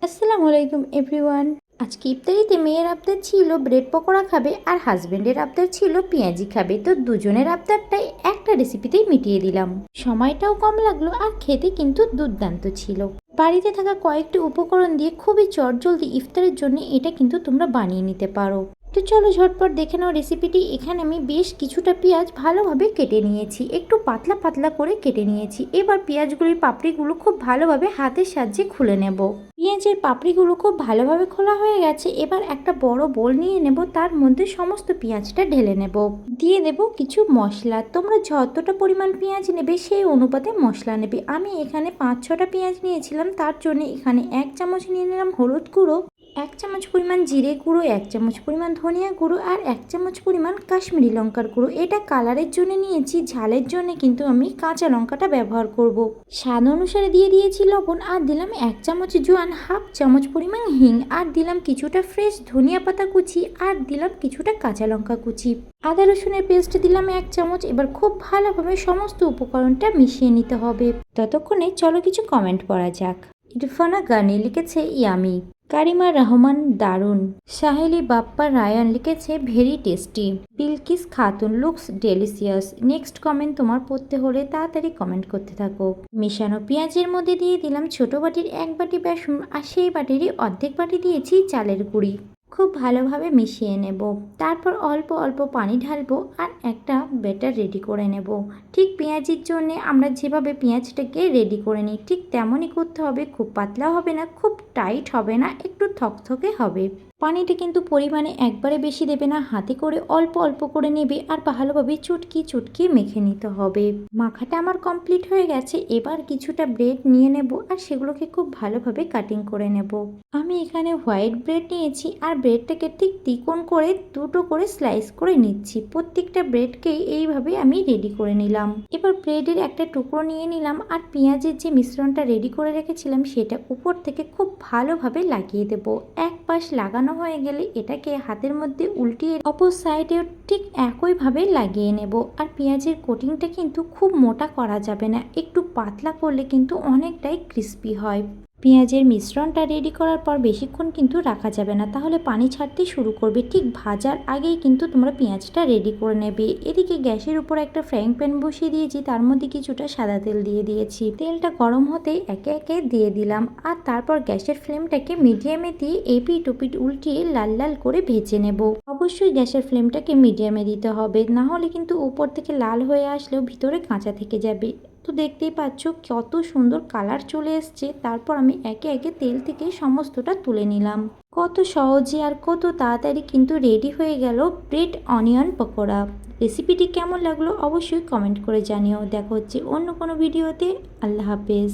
আসসালামু আলাইকুম এভরিওয়ান। আজকে ইফতারিতে মেয়ের আবদার ছিল ব্রেড পকোড়া খাবে আর হাজবেন্ডের আবদার ছিল পেঁয়াজি খাবে, তো দুজনের আবদারটাই একটা রেসিপিতেই মিটিয়ে দিলাম। সময়টাও কম লাগলো আর খেতে কিন্তু দুর্দান্ত ছিল। বাড়িতে থাকা কয়েকটি উপকরণ দিয়ে খুবই চটজলদি ইফতারের জন্য এটা কিন্তু তোমরা বানিয়ে নিতে পারো। তো চলো ঝটপট দেখে নাও রেসিপিটি। এখানে আমি বেশ কিছুটা পেঁয়াজ ভালোভাবে কেটে নিয়েছি, একটু পাতলা পাতলা করে কেটে নিয়েছি। এবার পেঁয়াজগুলির পাপড়িগুলো খুব ভালোভাবে হাতের সাহায্যে খুলে নেব। পেঁয়াজের পাপড়িগুলো খুব ভালোভাবে খোলা হয়ে গেছে। এবার একটা বড় বোল নিয়ে নেব, তার মধ্যে সমস্ত পেঁয়াজটা ঢেলে নেব। দিয়ে দেব কিছু মশলা। তোমরা যতটা পরিমাণ পেঁয়াজ নেবে সেই অনুপাতে মশলা নেবে। আমি এখানে 5-6টা পেঁয়াজ নিয়েছিলাম, তার জন্য এখানে 1 চামচ নিয়ে নিলাম হলুদ গুঁড়ো, 1 চামচ পরিমাণ জিরে গুঁড়ো, 1 চামচ পরিমাণ ধনিয়া গুঁড়ো আর 1 চামচ পরিমাণ কাশ্মীরি লঙ্কার গুঁড়ো। এটা কালারের জন্য নিয়েছি, ঝালের জন্য কিন্তু আমি কাঁচা লঙ্কাটা ব্যবহার করব। স্বাদ অনুসারে দিয়ে দিয়েছি লবণ, আর দিলাম 1 চামচ জোয়ান, 1/2 চামচ পরিমাণ হিং, আর দিলাম কিছুটা ফ্রেশ ধনিয়া পাতা কুচি, আর দিলাম কিছুটা কাঁচা লঙ্কা কুচি। আদা রসুনের পেস্ট দিলাম 1 চামচ। এবার খুব ভালোভাবে সমস্ত উপকরণটা মিশিয়ে নিতে হবে। ততক্ষণে চলো কিছু কমেন্ট পড়া যাক। ইরফানা গানি লিখেছে ইয়ামি, কারিমা রহমান দারুন, সাহেলি বাপ্পা রায়ান লিখেছে very tasty, Bilkis Khatun looks delicious. Next comment তোমার পড়তে হলে তাড়াতাড়ি কমেন্ট করতে থাকো। মেশানো পেঁয়াজের মধ্যে দিয়ে দিলাম ছোট বাটির 1 বাটি বেসন, আর সেই বাটিরই অর্ধেক বাটি দিয়েছি চালের গুঁড়ি। খুব ভালোভাবে মিশিয়ে নেব। তারপর অল্প অল্প পানি ঢালবো আর একটা ব্যাটার রেডি করে নেব। ঠিক পেঁয়াজির জন্য আমরা যেভাবে পেঁয়াজটাকে রেডি করে নিই ঠিক তেমনই করতে হবে। খুব পাতলা হবে না, খুব টাইট হবে না, একটু থকথকে হবে। পানিটা কিন্তু পরিমাণে একবারে বেশি দেবে না, হাতে করে অল্প অল্প করে নেবে আর ভালোভাবে চুটকি চুটকি মেখে নিতে হবে। মাখাটা আমার কমপ্লিট হয়ে গেছে। এবার কিছুটা ব্রেড নিয়ে নেব আর সেগুলোকে খুব ভালোভাবে কাটিং করে নেব। আমি এখানে হোয়াইট ব্রেড নিয়েছি আর ব্রেডটাকে ঠিক তিকোণ করে দুটো করে স্লাইস করে নিচ্ছি। প্রত্যেকটা ব্রেডকেই এইভাবে আমি রেডি করে নিলাম। এবার ব্রেডের একটা টুকরো নিয়ে নিলাম আর পেঁয়াজের যে মিশ্রণটা রেডি করে রেখেছিলাম সেটা উপর থেকে খুব ভালোভাবে লাগিয়ে দেব। এক পাশ লাগানো হয়ে গেলে এটাকে হাতের মধ্যে উল্টিয়ে অপর সাইডেও ঠিক একইভাবে লাগিয়ে নেব। আর পেঁয়াজের কোটিংটা কিন্তু খুব মোটা করা যাবে না, একটু পাতলা করলে কিন্তু অনেকটাই ক্রিস্পি হয়। পেঁয়াজের মিশ্রণটা রেডি করার পর বেশিক্ষণ কিন্তু রাখা যাবে না, তাহলে পানি ছাড়তে শুরু করবে। ঠিক ভাজার আগেই কিন্তু তোমরা পেঁয়াজটা রেডি করে নেবে। এদিকে গ্যাসের উপর একটা ফ্রাইং প্যান বসিয়ে দিয়েছি, তার মধ্যে কিছুটা সাদা তেল দিয়ে দিয়েছি। তেলটা গরম হতে একে একে দিয়ে দিলাম আর তারপর গ্যাসের ফ্লেমটাকে মিডিয়ামে দিয়ে এপিট ওপিট উল্টিয়ে লাল লাল করে ভেজে নেব। অবশ্যই গ্যাসের ফ্লেমটাকে মিডিয়ামে দিতে হবে, না হলে কিন্তু উপর থেকে লাল হয়ে আসলেও ভিতরে কাঁচা থেকে যাবে। তো দেখতেই পাচ্ছ কত সুন্দর কালার চলে এসছে। তারপর আমি একে একে তেল থেকে সমস্তটা তুলে নিলাম। কত সহজে আর কত তাড়াতাড়ি কিন্তু রেডি হয়ে গেল ব্রেড অনিয়ন পকোড়া। রেসিপিটি কেমন লাগলো অবশ্যই কমেন্ট করে জানিও। দেখা হচ্ছে অন্য কোনো ভিডিওতে। আল্লাহ হাফেজ।